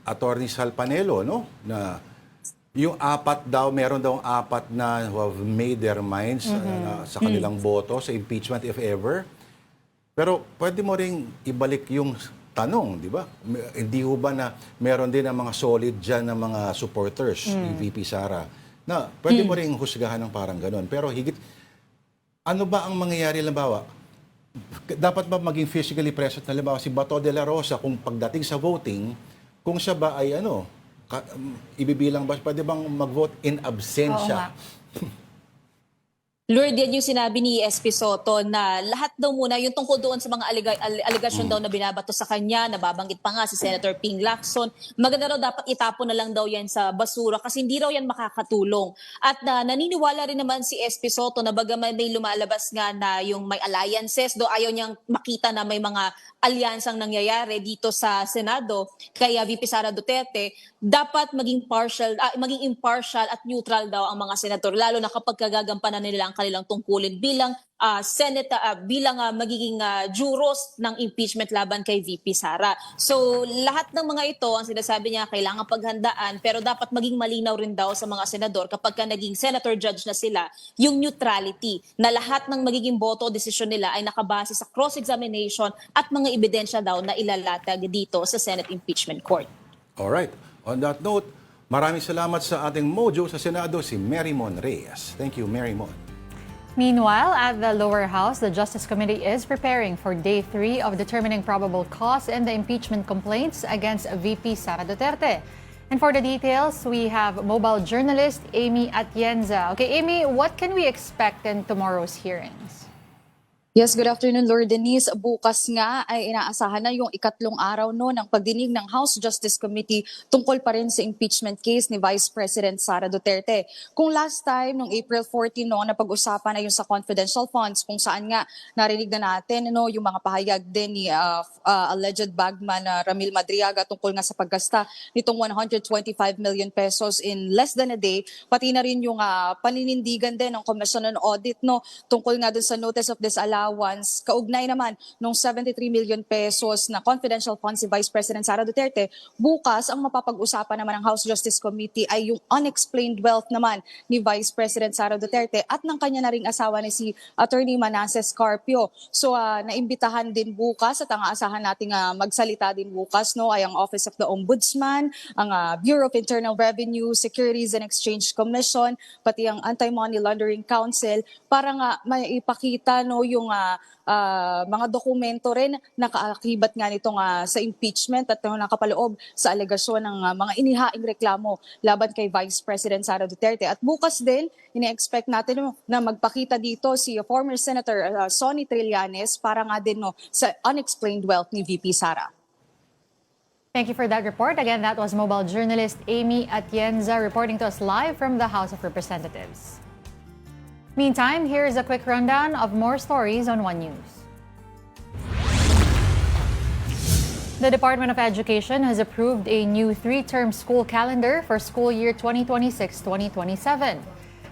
Attorney Sal Panelo, no? Na yung meron daw 4 na who have made their minds sa kanilang boto sa impeachment if ever. Pero pwede mo ring ibalik yung tanong, di ba? Hindi ho ba na meron din ang mga solid dyan na mga supporters ni VP Sara na pwede mo ring husgahan ng parang ganun. Pero higit, ano ba ang mangyayari, halimbawa, dapat ba maging physically present na, halimbawa, si Bato de la Rosa, kung pagdating sa voting, kung siya ba ay ibibilang ba, pwede bang mag-vote in absentia? Lord, yan yung sinabi ni SP Soto na lahat daw muna, yung tungkol doon sa mga aligasyon daw na binabato sa kanya, nababanggit pa nga si Senator Ping Lacson, maganda raw dapat itapon na lang daw yan sa basura kasi hindi raw yan makakatulong. At naniniwala rin naman si SP Soto na bagaman may lumalabas nga na yung may alliances, do ayaw niyang makita na may mga alyansang nangyayari dito sa Senado kaya VP Sara Duterte, dapat maging impartial at neutral daw ang mga senador, lalo na kapag kagagampanan nila ang kanilang tungkulin bilang Senate, bilang magiging juros ng impeachment laban kay VP Sara. So lahat ng mga ito, ang sinasabi niya, kailangan paghandaan, pero dapat maging malinaw rin daw sa mga senador kapag naging senator judge na sila, yung neutrality, na lahat ng magiging boto o desisyon nila ay nakabase sa cross-examination at mga ebidensya daw na ilalatag dito sa Senate Impeachment Court. Alright. On that note, maraming salamat sa ating mojo sa Senado, si Mary Mon Reyes. Thank you, Mary Mon. Meanwhile, at the lower house, the Justice Committee is preparing for day 3 of determining probable cause in the impeachment complaints against VP Sara Duterte. And for the details, we have mobile journalist Amy Atienza. Okay, Amy, what can we expect in tomorrow's hearings? Yes, good afternoon, Lord Denise. Bukas nga ay inaasahan na yung ikatlong araw ng pagdinig ng House Justice Committee tungkol pa rin sa impeachment case ni Vice President Sara Duterte. Kung last time, noong April 14, napag-usapan na yung sa confidential funds, kung saan nga narinig na natin yung mga pahayag din ni alleged bagman Ramil Madriaga tungkol nga sa paggasta nitong 125 million pesos in less than a day, pati na rin yung paninindigan din ng Commission on Audit tungkol nga dun sa notice of disallowance, kaugnay naman nung 73 million pesos na confidential funds si Vice President Sara Duterte. Bukas, ang mapapag-usapan naman ng House Justice Committee ay yung unexplained wealth naman ni Vice President Sara Duterte at ng kanya na ring asawa ni si Attorney Manasseh Carpio. So, naimbitahan din bukas at ang aasahan nating magsalita din bukas ay ang Office of the Ombudsman, ang Bureau of Internal Revenue, Securities and Exchange Commission, pati ang Anti-Money Laundering Council para nga maipakita yung mga dokumento rin nakaakibat nga nitong sa impeachment at nakapaloob sa alegasyon ng mga inihaing reklamo laban kay Vice President Sara Duterte. At bukas din, ine-expect natin na magpakita dito si former Senator Sonny Trillanes para nga din sa unexplained wealth ni VP Sara. Thank you for that report. Again, that was mobile journalist Amy Atienza reporting to us live from the House of Representatives. Meantime, here is a quick rundown of more stories on One News. The Department of Education has approved a new 3-term school calendar for school year 2026-2027.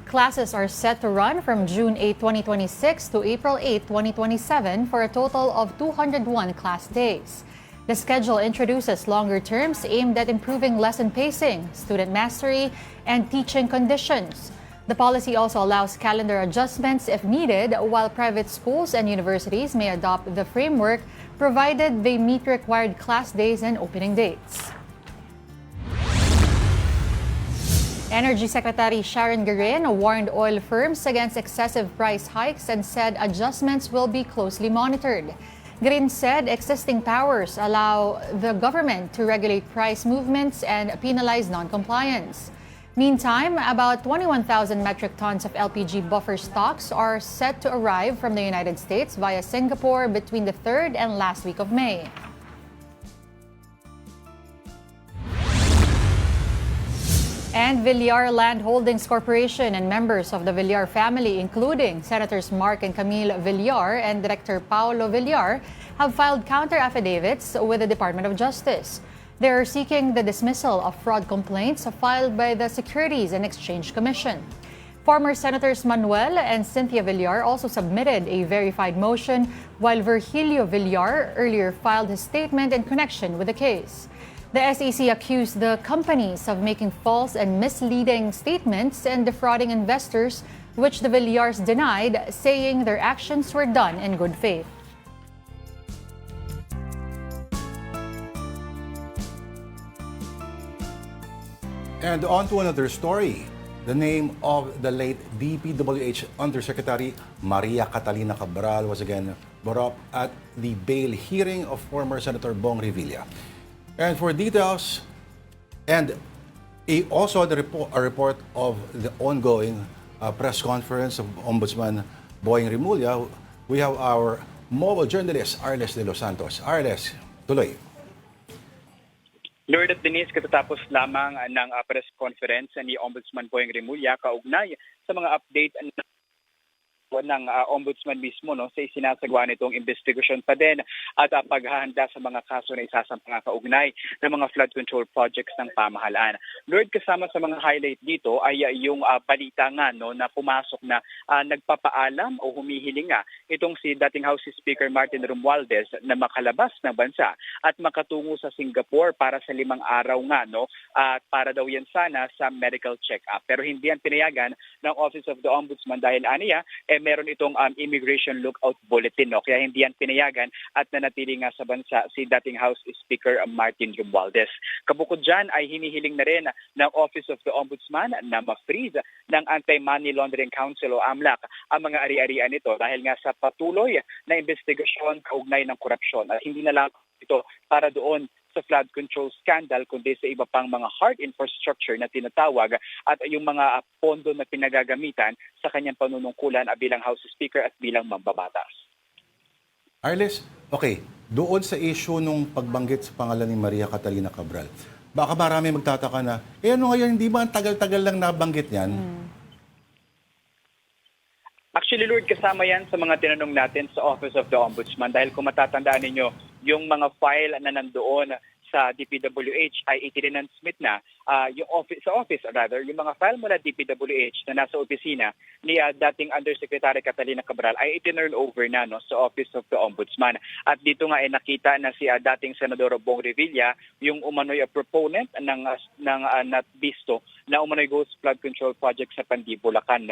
Classes are set to run from June 8, 2026 to April 8, 2027 for a total of 201 class days. The schedule introduces longer terms aimed at improving lesson pacing, student mastery, and teaching conditions. The policy also allows calendar adjustments if needed, while private schools and universities may adopt the framework provided they meet required class days and opening dates. Energy Secretary Sharon Guerin warned oil firms against excessive price hikes and said adjustments will be closely monitored. Guerin said existing powers allow the government to regulate price movements and penalize non-compliance. Meantime, about 21,000 metric tons of LPG buffer stocks are set to arrive from the United States via Singapore between the 3rd and last week of May. And Villar Land Holdings Corporation and members of the Villar family, including Senators Mark and Camille Villar and Director Paulo Villar, have filed counter-affidavits with the Department of Justice. They are seeking the dismissal of fraud complaints filed by the Securities and Exchange Commission. Former Senators Manuel and Cynthia Villar also submitted a verified motion, while Virgilio Villar earlier filed his statement in connection with the case. The SEC accused the companies of making false and misleading statements and defrauding investors, which the Villars denied, saying their actions were done in good faith. And on to another story. The name of the late DPWH Undersecretary Maria Catalina Cabral was again brought up at the bail hearing of former Senator Bong Revilla. And for details, and also a report of the ongoing press conference of Ombudsman Boying Rimulya, we have our mobile journalist, Arles de los Santos. Arles, tuloy. Lord at Denise, katatapos lamang ng press conference ni Ombudsman Boying Rimulya kaugnay sa mga update ng ombudsman mismo sa isinasagawa nitong investigasyon pa din at paghahanda sa mga kaso na isasampang kaugnay ng mga flood control projects ng pamahalaan. Lord, kasama sa mga highlight dito ay yung balita nga na pumasok na nagpapaalam o humihiling nga itong si dating House Speaker Martin Romualdez na makalabas ng bansa at makatungo sa Singapore para sa 5 araw nga at para daw yan sana sa medical check-up. Pero hindi yan pinayagan ng Office of the Ombudsman dahil aniya meron itong immigration lookout bulletin. Kaya hindi yan pinayagan at nanatili nga sa bansa si dating House Speaker Martin Romualdez. Kabukod dyan ay hinihiling na rin ng Office of the Ombudsman na ma-freeze ng Anti-Money Laundering Council o AMLAC ang mga ari-arian nito dahil nga sa patuloy na investigasyon kaugnay ng korupsyon. At hindi na lang ito para doon sa flood control scandal kundi sa iba pang mga hard infrastructure na tinatawag at yung mga pondo na pinagagamitan sa kanyang panunungkulan bilang House Speaker at bilang mambabatas. Arles, okay, doon sa issue nung pagbanggit sa pangalan ni Maria Catalina Cabral, baka marami magtataka na, ano ngayon, hindi ba ang tagal-tagal lang nabanggit yan? Actually, Lord, kasama yan sa mga tinanong natin sa Office of the Ombudsman dahil kung matatandaan ninyo, yung mga file na nandoon sa DPWH ay itinransmit na yung office yung mga file mula DPWH na nasa opisina ni dating Undersecretary Catalina Cabral ay itinurn over na sa Office of the Ombudsman. At dito nga ay nakita na si dating Senador Bong Revilla, yung umano'y proponent ng Natbisto na umano'y Ghost Flood Control Project sa Pandi, Bulacan.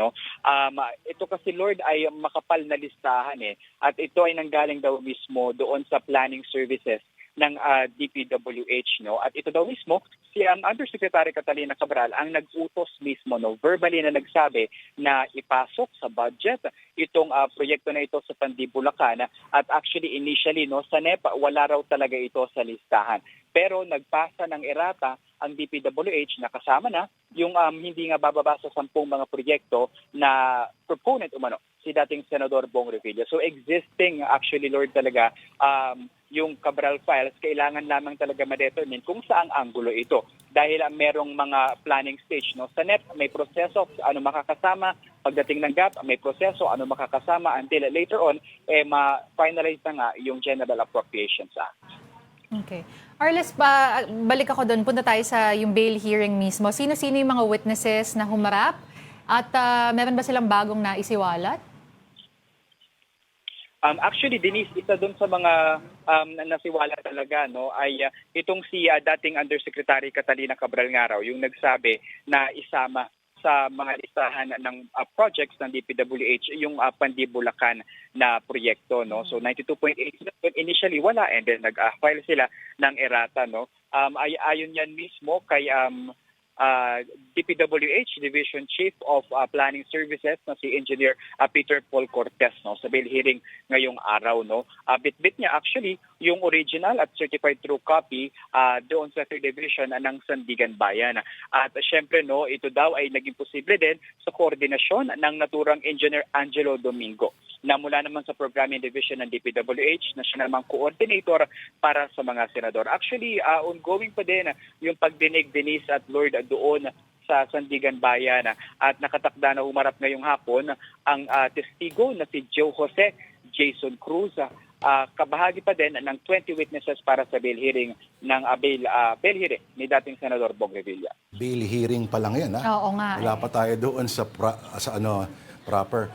Ito kasi, Lord, ay makapal na listahan at ito ay nanggaling daw mismo doon sa planning services ng DPWH. At ito daw mismo, si Undersecretary Catalina Cabral ang nag-utos mismo, verbally na nagsabi na ipasok sa budget itong proyekto na ito sa Pandi, Bulacan. At actually, initially, sa NEP, wala raw talaga ito sa listahan. Pero nagpasa ng errata ang DPWH na kasama na yung hindi nga bababa sa 10 mga proyekto na proponent umano si dating Senador Bong Revilla. So existing actually, Lord, talaga yung Cabral files, kailangan lamang talaga ma-determine kung saang anggulo ito. Dahil merong mga planning stage. No? Sa NEP, may proseso, ano makakasama. Pagdating ng GAP, may proseso, ano makakasama. Until later on, ma-finalize na nga yung General Appropriations Act. Okay. Arles, balik ako doon. Punta tayo sa yung bail hearing mismo. Sino-sino yung mga witnesses na humarap? At meron ba silang bagong naisiwalat? Actually, Denise, isa doon sa mga nasiwala talaga ay itong si dating Undersecretary Catalina Cabral Ngaraw, yung nagsabi na isama sa mga listahan ng projects ng DPWH yung Pandibulacan na proyekto. No? So 92.8 initially wala, and then nag-file sila ng errata. No? Ayon yan mismo kay DPWH Division Chief of Planning Services na si Engineer Peter Paul Cortez, no, sa bail hearing ngayong araw. No. Bit-bit niya actually yung original at certified true copy doon sa 3rd Division ng Sandigan Bayan. At syempre, no, ito daw ay naging posible din sa koordinasyon ng naturang Engineer Angelo Domingo na mula naman sa Programming Division ng DPWH na siya namang coordinator para sa mga senador. Actually, ongoing pa din yung pagdinig, Denise at Lord, doon sa Sandigan Bayan, at nakatakda na humarap ngayong hapon ang testigo na si Joe Jose Jason Cruz. Kabahagi pa din ng 20 witnesses para sa bail hearing ng bail hearing ni dating Senador Bong Revilla. Bail hearing pa lang yan, ha? Oo nga. Wala pa tayo doon sa proper.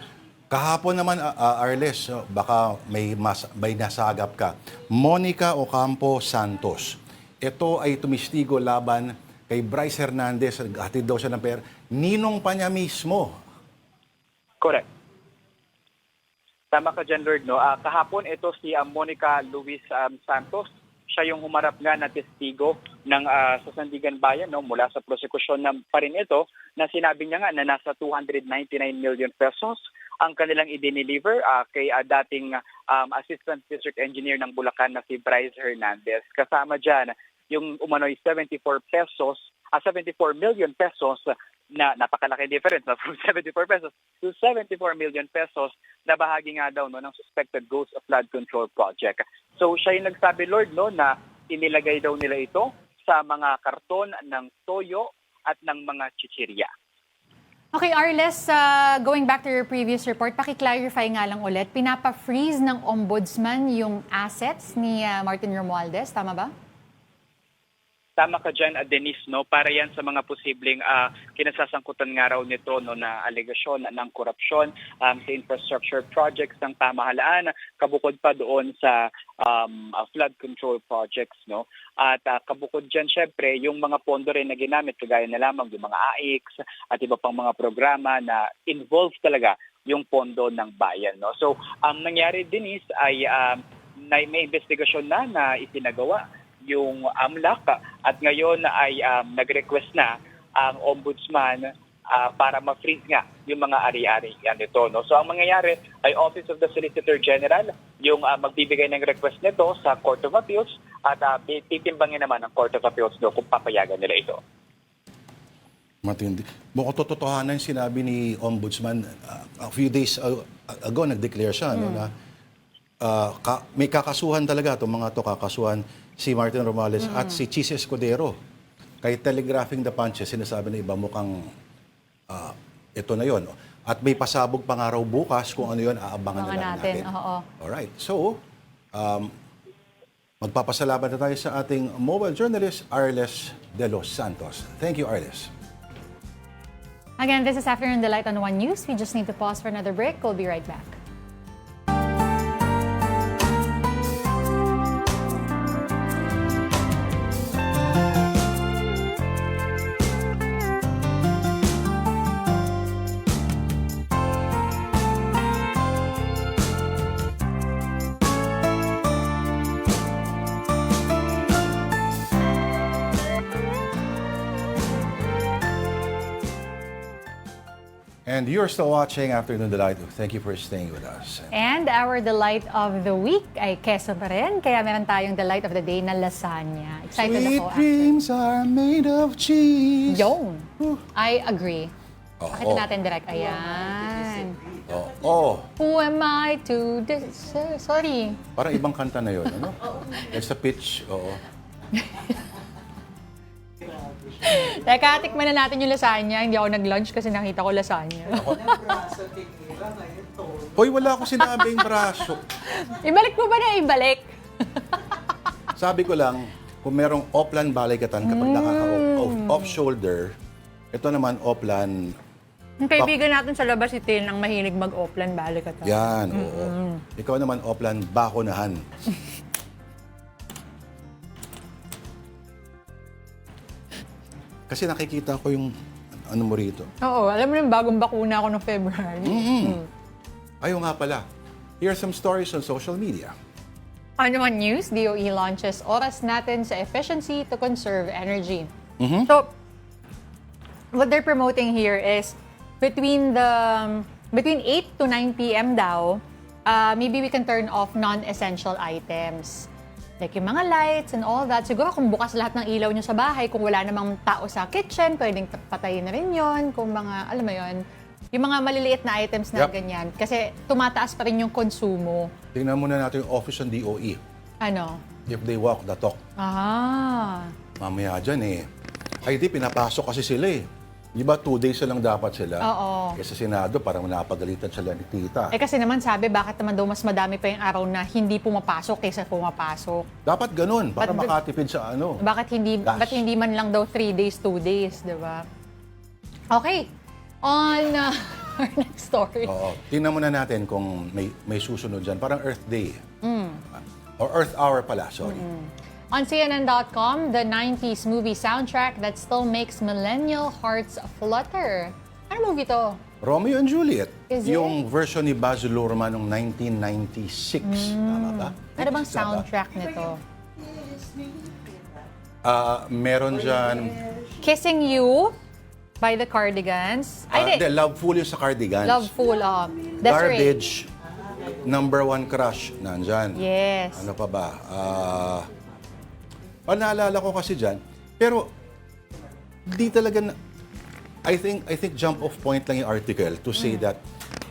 Kahapon naman, Arles, baka may nasagap ka. Monica Ocampo Santos. Ito ay tumistigo laban kay Bryce Hernandez. Hatid daw siya ng pera. Ninong pa niya mismo. Correct. Tama ka dyan, Lord. No? Kahapon, ito si Monica Luis Santos. Siya yung humarap nga na testigo ng sa Sandigan Bayan, no? Mula sa prosekusyon pa rin ito, na sinabi niya nga na nasa 299 million pesos ang kanilang i-deliver kay dating Assistant District Engineer ng Bulacan na si Bryce Hernandez. Kasama dyan yung umano'y 74 million pesos na napakalaki difference from 74 pesos to 74 million pesos na bahagi nga daw ng suspected ghost of flood control project. So siya yung nagsabi, Lord, na inilagay daw nila ito sa mga karton ng toyo at ng mga chichirya. Okay, Arles, going back to your previous report, paki-clarify nga lang ulit, pinapa-freeze ng ombudsman yung assets ni Martin Romualdez, tama ba? Tama ka dyan, Denise, no? Para yan sa mga posibleng kinasasangkutan nga raw nito, no, na alegasyon ng korupsyon sa infrastructure projects ng pamahalaan, kabukod pa doon sa flood control projects. No? At kabukod dyan, syempre, yung mga pondo rin na ginamit, kagaya na lamang yung mga AIX at iba pang mga programa na involved talaga yung pondo ng bayan. No? So, ang nangyari, Denise, ay may investigasyon na itinagawa yung AMLAC, at ngayon ay nag-request na ang ombudsman para ma-freeze nga yung mga ari-ari nito. No? So ang mangyayari ay Office of the Solicitor General yung magbibigay ng request nito sa Court of Appeals, at titimbangin naman ng Court of Appeals kung papayagan nila ito. Matindi. Mukhang tototohanan yung sinabi ni Ombudsman a few days ago, nag-declare siya na may kakasuhan talaga itong mga to, kakasuhan si Martin Romualdez at si Chis Escudero. Kay Telegraphing the Punch, sinasabi na iba mukhang ito na yon. At may pasabog pa nga raw bukas, kung ano yon, aabangan na lang natin. Alright, so magpapasalamat na tayo sa ating mobile journalist, Arles De Los Santos. Thank you, Arles. Again, this is Afternoon Delight on One News. We just need to pause for another break. We'll be right back. And you're still watching Afternoon Delight. Thank you for staying with us. And our delight of the week ay queso pa rin. Kaya meron tayong delight of the day na lasagna. Excited Sweet ako. dreams are made of cheese. Yun. I agree. Oh, Pakita natin direct. Ayan. Oh, Who am I to sorry. parang ibang kanta na yun, ano? It's a pitch, oo. Teka, tikman na natin yung lasagna. Hindi ako nag-lunch kasi nakita ko lasagna. Hoy, wala akong sinabing braso. Ibalik mo ba na ibalik? Sabi ko lang, kung merong Oplan balikatan kapag nakaka-off shoulder, ito naman Oplan. Yung kaibigan natin sa labas si Tin ang mahilig mag-offline balik at Yan, oo. Ikaw naman Oplan bakunahan. Kasi nakikita ko yung ano mo rito. Oo, alam mo yung bagong bakuna ako noong February. Ayaw nga pala. Here are some stories on social media. Ano naman news, DOE launches Oras Natin sa Efficiency to Conserve Energy. So, what they're promoting here is between 8 to 9 p.m. daw, maybe we can turn off non-essential items. Like yung mga lights and all that. Siguro kung bukas lahat ng ilaw nyo sa bahay, kung wala namang tao sa kitchen, pwedeng patayin na rin yun. Kung mga, alam mo yun, yung mga maliliit na items na ganyan. Kasi tumataas pa rin yung konsumo. Tingnan muna natin yung office ng DOE. Ano? If they walk the talk. Mamaya dyan Ay di, pinapasok kasi sila Di ba 2 days lang dapat sila? Oo. Sa Senado, parang napagalitan sila ni Tita. Kasi naman sabi, bakit naman daw mas madami pa yung araw na hindi pumapasok kaysa pumapasok? Dapat ganun, para makatipid sa ano. Ba't hindi man lang daw 3 days, 2 days, di ba? Okay. On our next story. Oo. Tingnan muna natin kung may susunod dyan. Parang Earth Day. Or Earth Hour pala, sorry. On CNN.com, the 90s movie soundtrack that still makes millennial hearts flutter. Ano movie to? Romeo and Juliet. Is it? Yung version ni Baz Luhrmann noong 1996. Tama ba? Ano bang soundtrack nito? Meron dyan... Kissing You by the Cardigans. Loveful yung sa Cardigans. Loveful, Garbage. Number 1 crush. Nandyan. Yes. Ano pa ba? Naalala ko kasi dyan. Pero, di talaga I think jump off point lang yung article to say that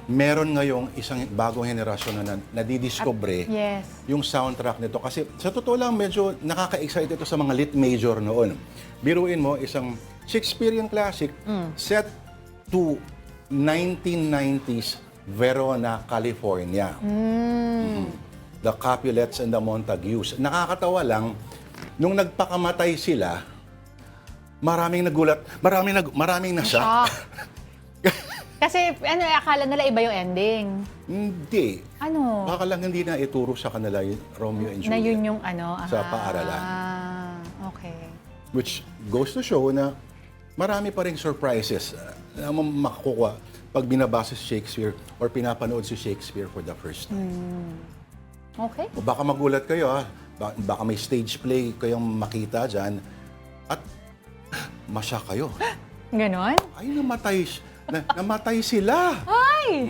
meron ngayong isang bagong henerasyon na nadidiscover yung soundtrack nito. Kasi sa totoo lang, medyo nakaka-excite ito sa mga lit major noon. Biruin mo, isang Shakespearean classic set to 1990s Verona, California. The Capulets and the Montagues. Nakakatawa lang, nung nagpakamatay sila, maraming nagulat, maraming na-shock. Kasi akala nila iba yung ending. Hindi. Ano? Baka lang hindi na ituro sa kanila yung Romeo and Juliet. Na yun yung sa paaralan. Okay. Which goes to show na marami pa rin surprises na makakuha pag binabasa si Shakespeare or pinapanood si Shakespeare for the first time. Okay. O baka magulat kayo baka may stage play kayong makita dyan at masya kayo. Ganon? Ay, namatay sila. Ay!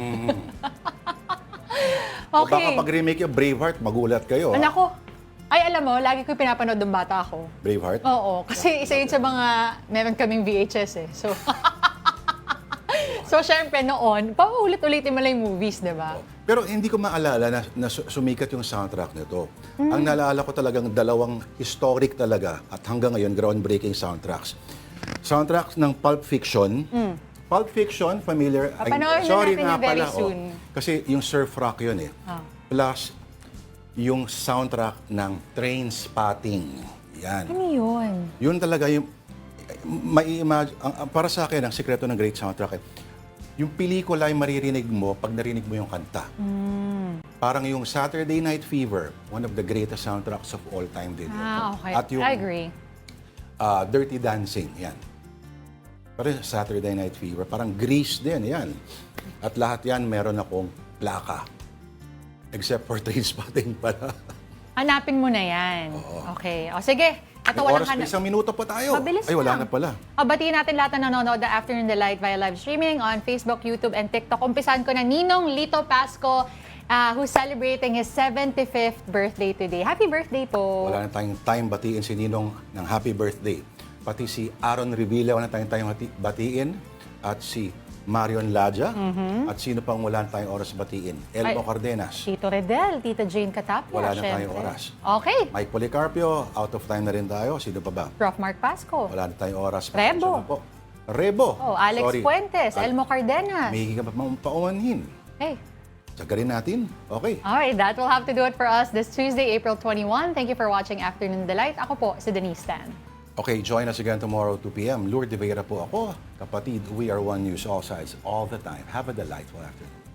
O baka pag remake yung Braveheart, magulat kayo. Nako. Ay, alam mo, lagi ko pinapanood ng bata ako. Braveheart? Oo. Kasi isa yun sa mga, meron kaming VHS So, syempre noon, paulit-ulitin mo lang yung movies, di ba? Pero hindi ko maalala na sumikat yung soundtrack nito. Ang naalala ko talagang dalawang historic talaga at hanggang ngayon groundbreaking soundtracks. Soundtracks ng Pulp Fiction. Pulp Fiction, familiar? Sorry nga pala. Kasi yung surf rock yun Plus, yung soundtrack ng Trainspotting. Yan. Ano yun? Yun talaga yung para sa akin, ang sikreto ng great soundtrack yung pelikula ay maririnig mo pag narinig mo yung kanta. Parang yung Saturday Night Fever, one of the greatest soundtracks of all time din. Okay. At yung, I agree. Dirty Dancing, yan. Pero Saturday Night Fever, parang Grease din, yan. At lahat yan, meron akong plaka. Except for Trainspotting pala. Hanapin mo na yan. Okay. O sige. Ito, oras, isang minuto pa tayo. Mabilis Ay, wala na pala. Batiin natin lahat na nanonood the Afternoon Delight via live streaming on Facebook, YouTube, and TikTok. Umpisan ko na Ninong Lito Pasco, who's celebrating his 75th birthday today. Happy birthday po! Wala na tayong time batiin si Ninong ng happy birthday. Pati si Aaron Revilla, wala na tayong batiin. At si Marion Ladja, at sino pang wala na tayong oras batiin? Elmo Ay. Cardenas. Tito Redel, Tita Jane Catapia, Wala na tayong syempre. oras. Okay. Mike Policarpio, out of time na rin tayo. Sino pa ba? Prof. Mark Pasco. Wala na tayong oras. Rebo. Pasensya na po. Rebo. Oh, Alex Sorry. Fuentes, Elmo Cardenas. May ka pa paumanhin. Hey. Sagarin natin. Okay. Alright, that will have to do it for us this Tuesday, April 21. Thank you for watching Afternoon Delight. Ako po, si Denise Tan. Okay, join us again tomorrow 2 p.m. Lourdes de Vera po ako. Kapatid, we are one news, all sides, all the time. Have a delightful afternoon.